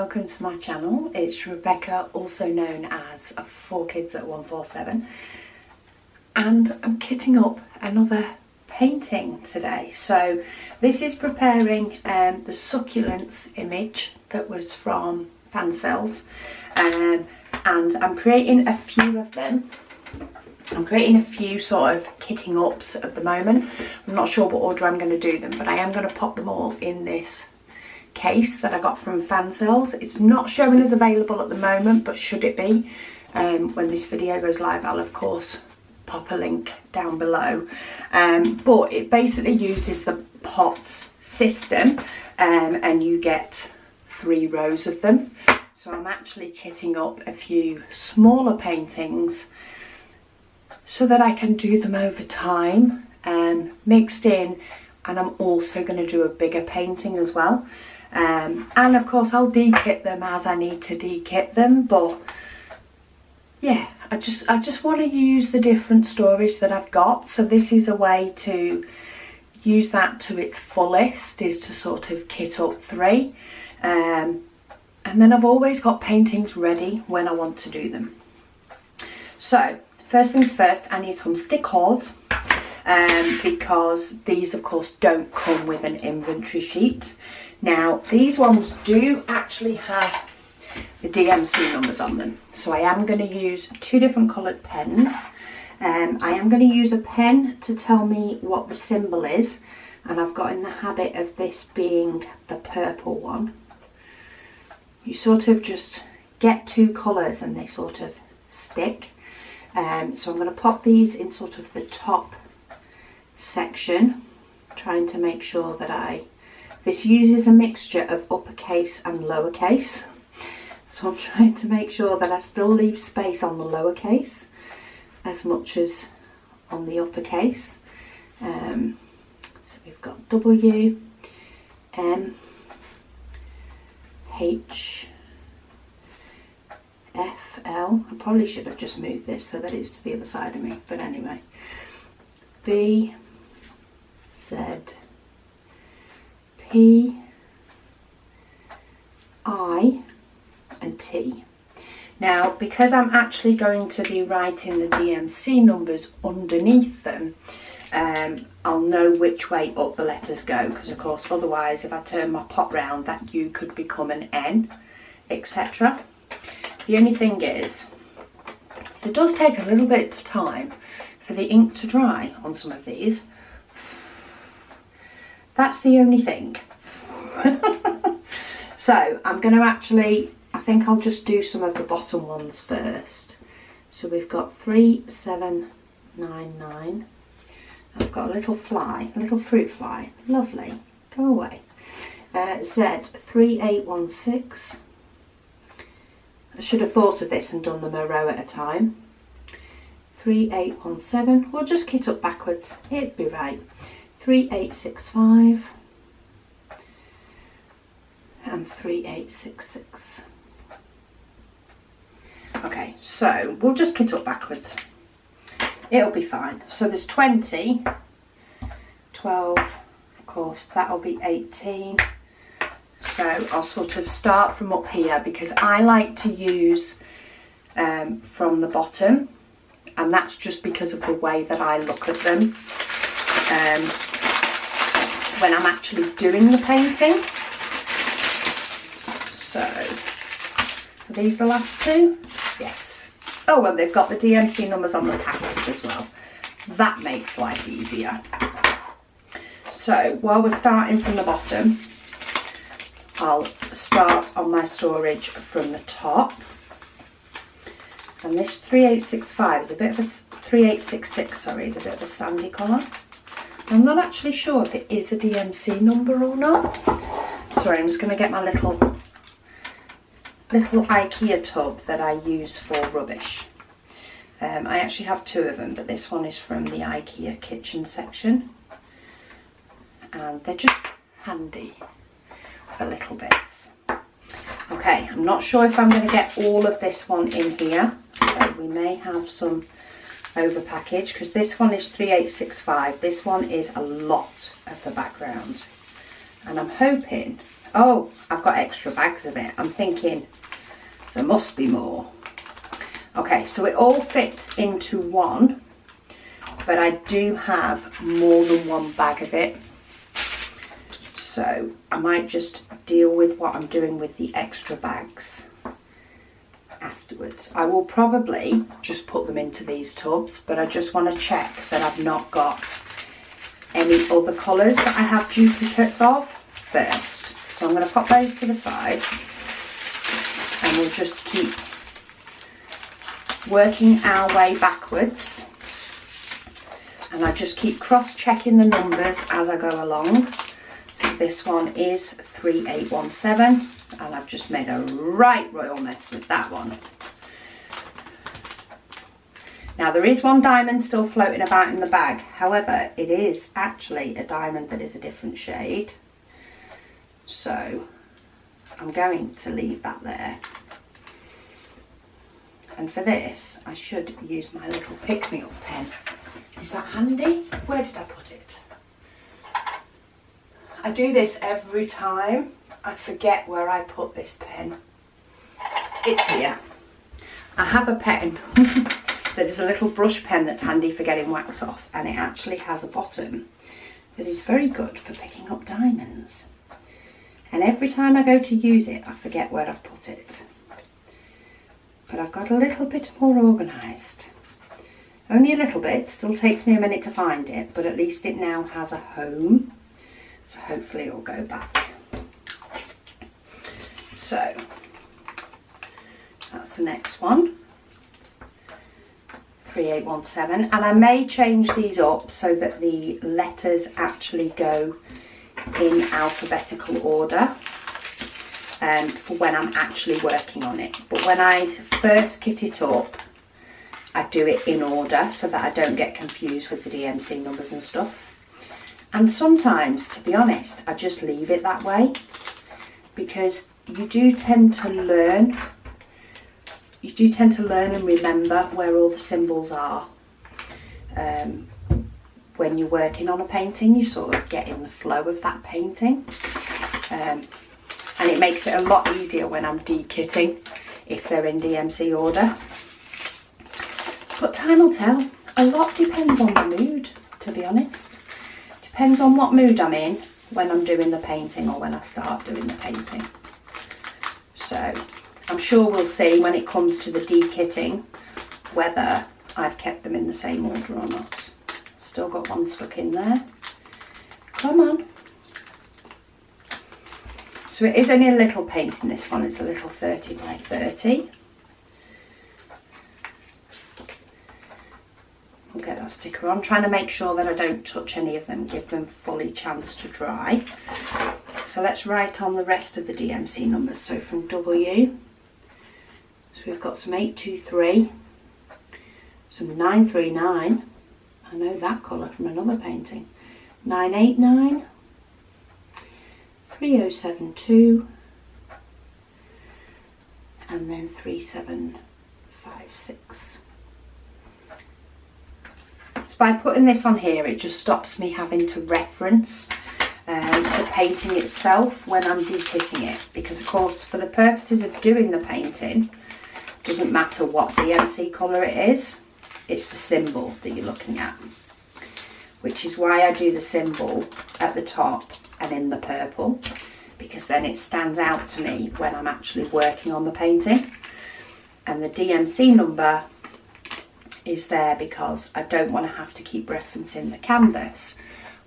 welcome to my channel. It's Rebecca, also known as 4Kids at 147, and I'm kitting up another painting today. So this is preparing the Succulents image that was from Fan Cells, and I'm creating a few of them. I'm creating a few sort of kitting ups at the moment. I'm not sure what order I'm going to do them, but I am going to pop them all in this case that I got from Fan Cells. It's not showing as available at the moment, but should it be, when this video goes live, I'll of course pop a link down below. But it basically uses the pots system, and you get 3 rows of them. So I'm actually kitting up a few smaller paintings so that I can do them over time, mixed in, and I'm also going to do a bigger painting as well. And of course I'll de-kit them as I need to de-kit them, but yeah, I just want to use the different storage that I've got. So this is a way to use that to its fullest, is to sort of kit up 3. And then I've always got paintings ready when I want to do them. So first things first, I need some stick cords, because these of course don't come with an inventory sheet. Now these ones do actually have the DMC numbers on them, so I am going to use 2 different coloured pens. I am going to use a pen to tell me what the symbol is, and I've got in the habit of this being the purple one. You sort of just get 2 colours and they sort of stick. So I'm going to pop these in sort of the top section, trying to make sure that this uses a mixture of uppercase and lowercase. So I'm trying to make sure that I still leave space on the lowercase as much as on the uppercase. So we've got W, M, H, F, L. I probably should have just moved this so that it's to the other side of me, but anyway. B, Z, P, I, and T. Now, because I'm actually going to be writing the DMC numbers underneath them, I'll know which way up the letters go, because of course otherwise if I turn my pot round, that U could become an N, etc. The only thing is it does take a little bit of time for the ink to dry on some of these. That's the only thing. So I'm going to actually, I think I'll just do some of the bottom ones first. So we've got 3799. I've got a little fly, a little fruit fly. Lovely. Go away. Z 3816. I should have thought of this and done them a row at a time. 3817. We'll just kit up backwards. It'd be right. 3865 and 3866. Okay, so we'll just kit up backwards. It'll be fine. So there's 20, 12, of course that'll be 18. So I'll sort of start from up here, because I like to use from the bottom, and that's just because of the way that I look at them when I'm actually doing the painting. So are these the last 2? Yes. Oh, well, they've got the DMC numbers on the packets as well. That makes life easier. So while we're starting from the bottom, I'll start on my storage from the top. And this 3865 is a bit of a 3866, sorry, is a bit of a sandy colour. I'm not actually sure if it is a DMC number or not. Sorry, I'm just going to get my little IKEA tub that I use for rubbish. I actually have 2 of them, but this one is from the IKEA kitchen section, and they're just handy for little bits. Okay, I'm not sure if I'm going to get all of this one in here, so we may have some over package, because this one is 3865. This one is a lot of the background, and I'm hoping Oh, I've got extra bags of it. I'm thinking there must be more. Okay, so it all fits into one, but I do have more than one bag of it. So I might just deal with what I'm doing with the extra bags afterwards. I will probably just put them into these tubs, but I just want to check that I've not got any other colours that I have duplicates of first. So I'm going to pop those to the side, and we'll just keep working our way backwards, and I just keep cross-checking the numbers as I go along. So this one is 3817, and I've just made a right royal mess with that one. Now there is one diamond still floating about in the bag, however it is actually a diamond that is a different shade, so I'm going to leave that there. And for this I should use my little pick-me-up pen. Is that handy? Where did I put it? I do this every time. I forget where I put this pen. It's here. I have a pen that is a little brush pen that's handy for getting wax off, and it actually has a bottom that is very good for picking up diamonds. And every time I go to use it, I forget where I've put it. But I've got a little bit more organised. Only a little bit, still takes me a minute to find it, but at least it now has a home. So hopefully it'll go back. So that's the next one, 3817, and I may change these up so that the letters actually go in alphabetical order for when I'm actually working on it. But when I first kit it up, I do it in order so that I don't get confused with the DMC numbers and stuff. And sometimes, to be honest, I just leave it that way, because you do tend to learn and remember where all the symbols are. When you're working on a painting, you sort of get in the flow of that painting. And it makes it a lot easier when I'm de-kitting, if they're in DMC order. But time will tell. A lot depends on the mood, to be honest. Depends on what mood I'm in when I'm doing the painting or when I start doing the painting. So I'm sure we'll see when it comes to the de-kitting whether I've kept them in the same order or not. I've still got one stuck in there. Come on. So it is only a little painting, this one. It's a little 30 by 30. We'll get that sticker on, trying to make sure that I don't touch any of them, give them fully chance to dry. So let's write on the rest of the DMC numbers. So from W, so we've got some 823, some 939, I know that colour from another painting, 989, 3072, and then 3756. So by putting this on here, it just stops me having to reference the painting itself when I'm de-kitting it, because of course for the purposes of doing the painting, it doesn't matter what DMC colour it is, it's the symbol that you're looking at, which is why I do the symbol at the top and in the purple, because then it stands out to me when I'm actually working on the painting. And the DMC number is there because I don't want to have to keep referencing the canvas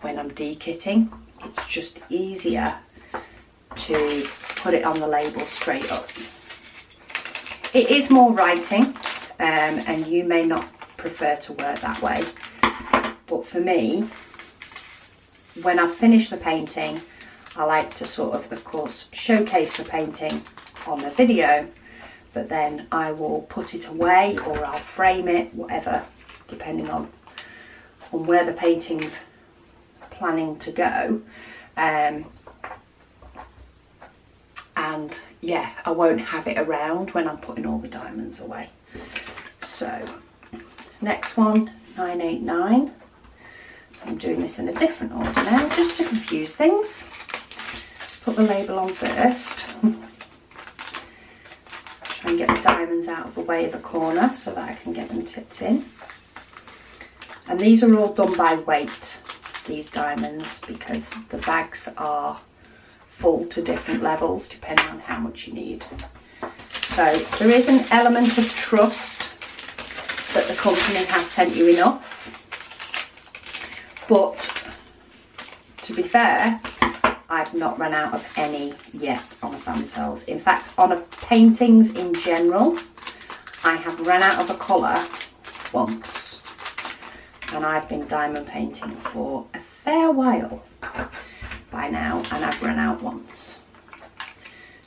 when I'm de-kitting. It's just easier to put it on the label straight up. It is more writing, and you may not prefer to work that way, but for me, when I've finished the painting, I like to sort of course, showcase the painting on the video, but then I will put it away or I'll frame it, whatever, depending on where the painting's planning to go. And yeah, I won't have it around when I'm putting all the diamonds away. So next one, 989. I'm doing this in a different order now, just to confuse things. put the label on first. Try and get the diamonds out of the way of the corner so that I can get them tipped in. And these are all done by weight, these diamonds, because the bags are full to different levels depending on how much you need. So there is an element of trust that the company has sent you enough, but to be fair, I've not run out of any yet on the fan cells. In fact, on a paintings in general, I have run out of a colour once, and I've been diamond painting for a fair while by now, and I've run out once.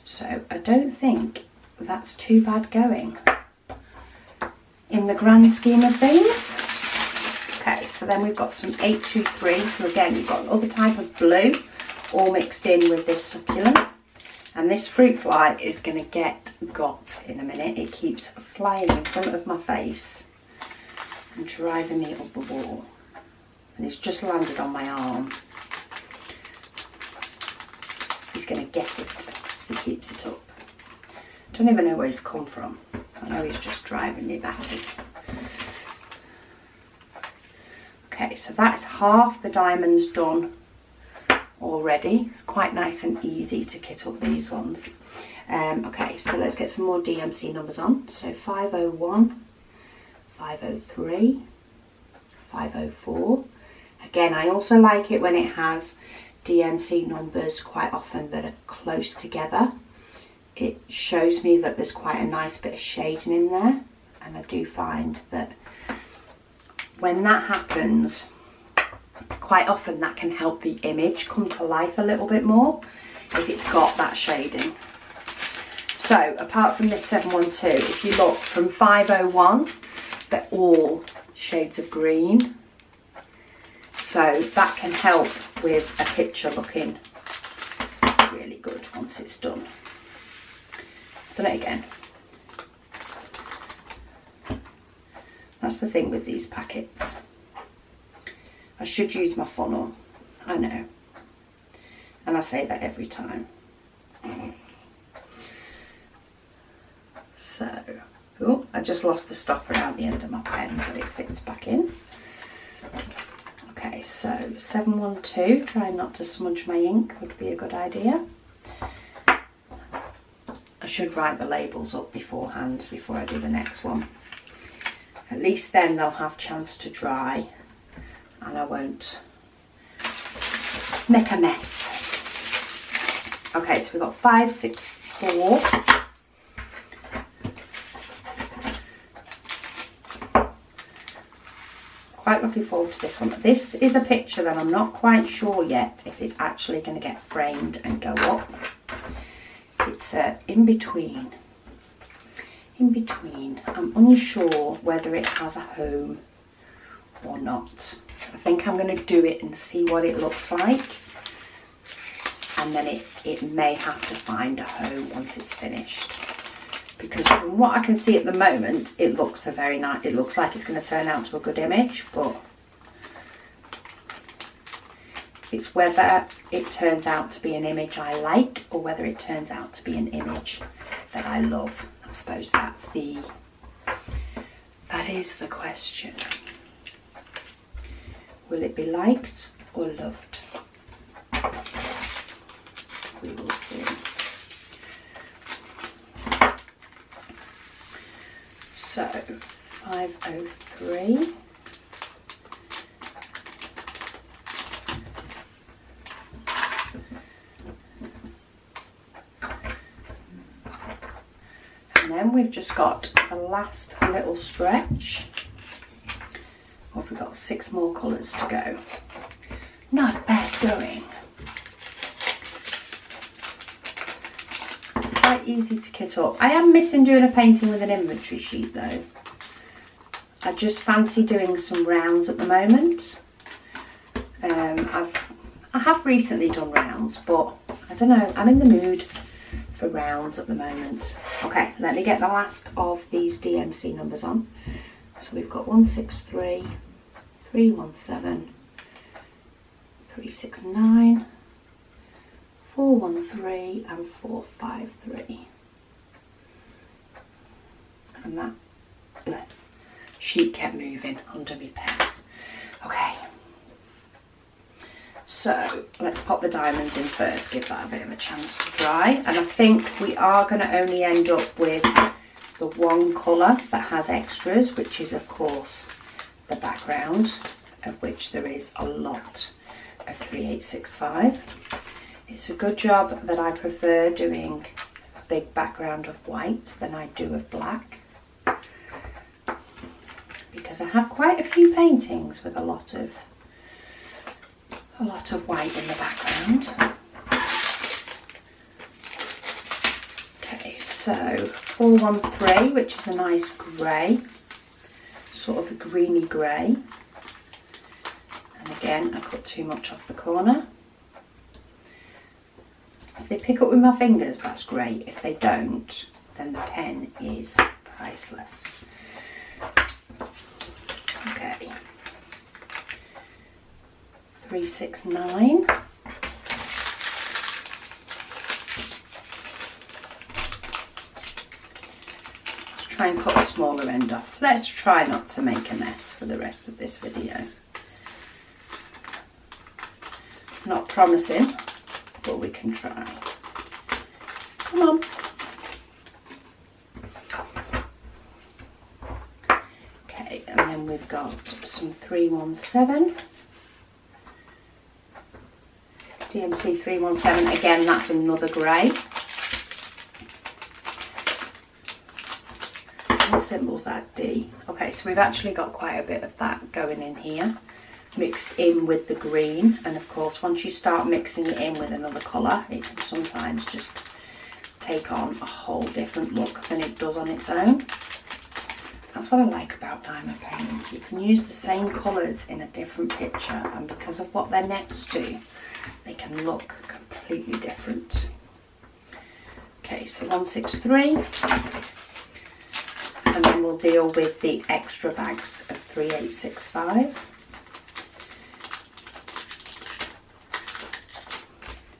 So I don't think that's too bad going in the grand scheme of things. Okay, so then we've got some 823. So again, you've got another type of blue all mixed in with this succulent. And this fruit fly is going to get got in a minute. It keeps flying in front of my face and driving me up the wall. And it's just landed on my arm. He's going to get it if he keeps it up. Don't even know where he's come from. I know he's just driving me batty. Okay, so that's half the diamonds done already. It's quite nice and easy to kit up these ones. Okay, so let's get some more DMC numbers on. So 501, 503, 504. Again, I also like it when it has DMC numbers quite often that are close together. It shows me that there's quite a nice bit of shading in there, and I do find that when that happens, quite often that can help the image come to life a little bit more if it's got that shading. So apart from this 712, if you look from 501, they're all shades of green. So that can help with a picture looking really good once it's done. Done it again. That's the thing with these packets. I should use my funnel, I know. And I say that every time. So, oh, I just lost the stopper around the end of my pen, but it fits back in. Okay, so 712, try not to smudge my ink would be a good idea. I should write the labels up beforehand before I do the next one. At least then they'll have a chance to dry and I won't make a mess. Okay, so we've got 564. Quite looking forward to this one. This is a picture that I'm not quite sure yet if it's actually going to get framed and go up. It's in between. I'm unsure whether it has a home or not. I think I'm going to do it and see what it looks like, and then it may have to find a home once it's finished, because from what I can see at the moment it looks a very nice, it looks like it's going to turn out to a good image, but it's whether it turns out to be an image I like or whether it turns out to be an image that I love. I suppose that is the question. Will it be liked or loved? We will see. So 503. And then we've just got the last little stretch. Well, we've got 6 more colours to go. Not bad going. Quite easy to kit up. I am missing doing a painting with an inventory sheet though. I just fancy doing some rounds at the moment. I have recently done rounds, but I don't know, I'm in the mood for rounds at the moment. Okay, let me get the last of these DMC numbers on. So we've got 163, 317, 369, 413 and 453. And that sheet kept moving under my pen. Okay. So let's pop the diamonds in first, give that a bit of a chance to dry. And I think we are going to only end up with the one colour that has extras, which is of course the background, of which there is a lot of 3865. It's a good job that I prefer doing a big background of white than I do of black, because I have quite a few paintings with a lot of white in the background. Okay, so 413, which is a nice grey, sort of a greeny grey. And again, I cut too much off the corner. If they pick up with my fingers, that's great. If they don't, then the pen is priceless. Okay. 369. Let's try and cut a smaller end off. Let's try not to make a mess for the rest of this video. Not promising, but we can try. Come on. Okay, and then we've got some 317. DMC 317, again, that's another grey. What symbol's that? D. Okay, so we've actually got quite a bit of that going in here, mixed in with the green. And of course, once you start mixing it in with another colour, it can sometimes just take on a whole different look than it does on its own. That's what I like about diamond painting. You can use the same colours in a different picture, and because of what they're next to, they can look completely different. Okay, so 163, and then we'll deal with the extra bags of 3865.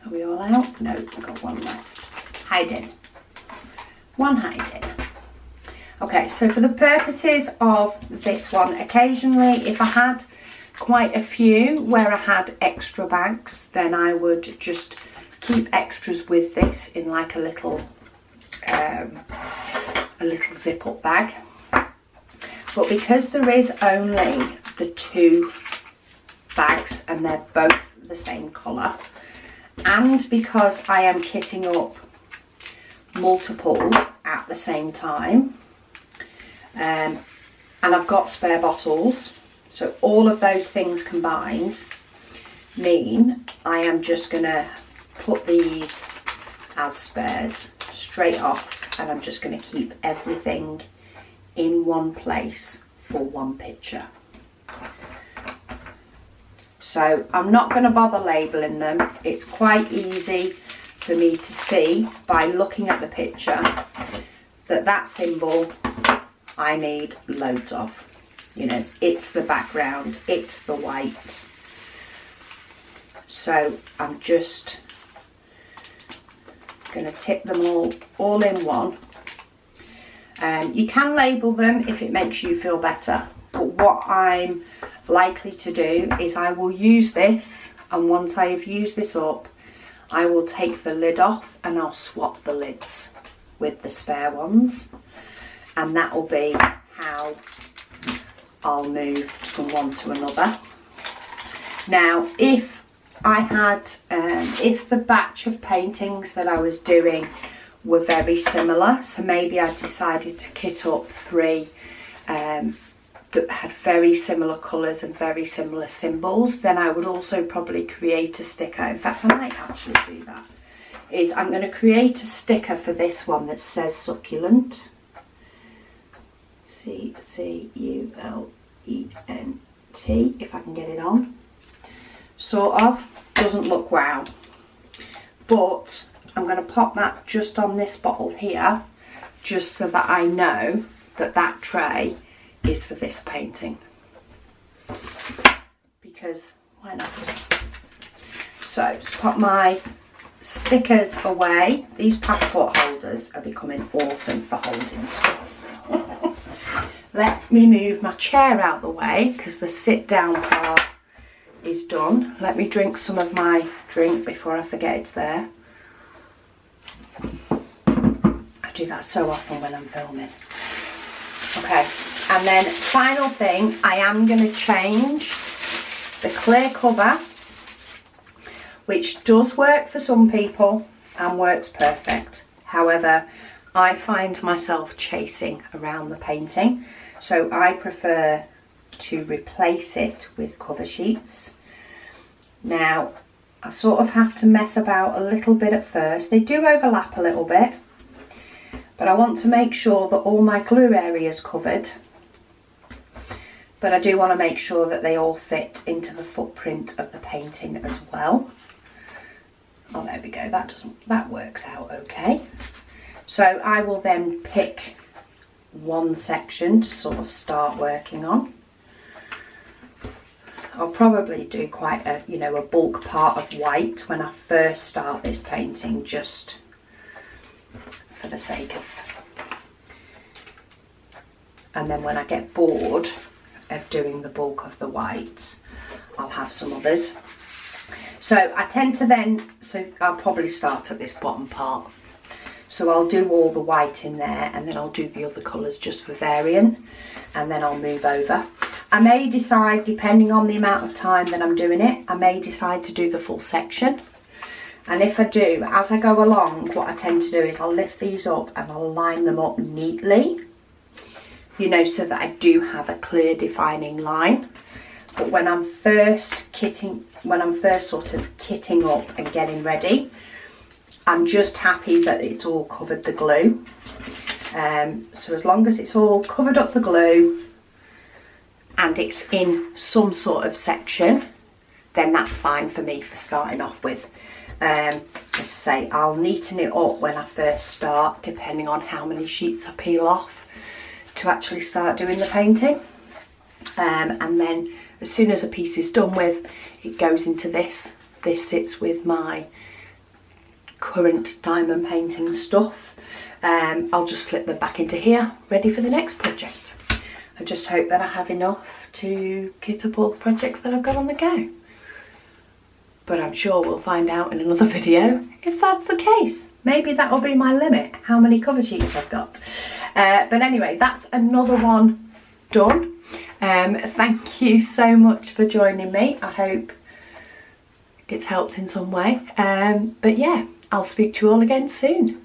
Are we all out? No, I've got one left. Hiding. One hiding. Okay, so for the purposes of this one, occasionally if I had quite a few where I had extra bags, then I would just keep extras with this in like a little zip up bag. But because there is only the two bags and they're both the same colour, and because I am kitting up multiples at the same time, and I've got spare bottles, so all of those things combined mean I am just going to put these as spares straight off, and I'm just going to keep everything in one place for one picture. So I'm not going to bother labelling them. It's quite easy for me to see by looking at the picture that that symbol I need loads of. You know, it's the background, it's the white. So I'm just going to tip them all in one. You can label them if it makes you feel better, but what I'm likely to do is I will use this, and once I have used this up, I will take the lid off and I'll swap the lids with the spare ones, and that will be how I'll move from one to another. Now, if I had, if the batch of paintings that I was doing were very similar, so maybe I decided to kit up three that had very similar colours and very similar symbols, then I would also probably create a sticker. In fact, I might actually do that. I'm going to create a sticker for this one that says Succulent. C-C-U-L-E-N-T, if I can get it on. Sort of. Doesn't look wow. But I'm going to pop that just on this bottle here, just so that I know that that tray is for this painting. Because why not? So just pop my stickers away. These passport holders are becoming awesome for holding stuff. Let me move my chair out the way because the sit down part is done. Let me drink some of my drink before I forget it's there. I do that so often when I'm filming. Okay, and then final thing, I am going to change the clear cover, which does work for some people and works perfect. However, I find myself chasing around the painting, so I prefer to replace it with cover sheets. Now, I sort of have to mess about a little bit at first. They do overlap a little bit, but I want to make sure that all my glue area is covered. But I do want to make sure that they all fit into the footprint of the painting as well. Oh, there we go, that works out okay. So I will then pick one section to sort of start working on. I'll probably do quite a, you know, a bulk part of white when I first start this painting, just for the sake of, and then when I get bored of doing the bulk of the whites, I'll have some others. So I tend to then, so I'll probably start at this bottom part. So I'll do all the white in there and then I'll do the other colours just for variant, and then I'll move over. I may decide, depending on the amount of time that I'm doing it, I may decide to do the full section. And if I do, as I go along, what I tend to do is I'll lift these up and I'll line them up neatly, you know, so that I do have a clear defining line. But when I'm first sort of kitting up and getting ready, I'm just happy that it's all covered the glue. So as long as it's all covered up the glue and it's in some sort of section, then that's fine for me for starting off with. As I say, I'll neaten it up when I first start, depending on how many sheets I peel off to actually start doing the painting. And then as soon as a piece is done with, it goes into this. This sits with my current diamond painting stuff. I'll just slip them back into here, ready for the next project. I just hope that I have enough to kit up all the projects that I've got on the go. But I'm sure we'll find out in another video if that's the case. Maybe that'll be my limit, how many cover sheets I've got. But anyway, that's another one done. Thank you so much for joining me. I hope it's helped in some way. But yeah, I'll speak to you all again soon.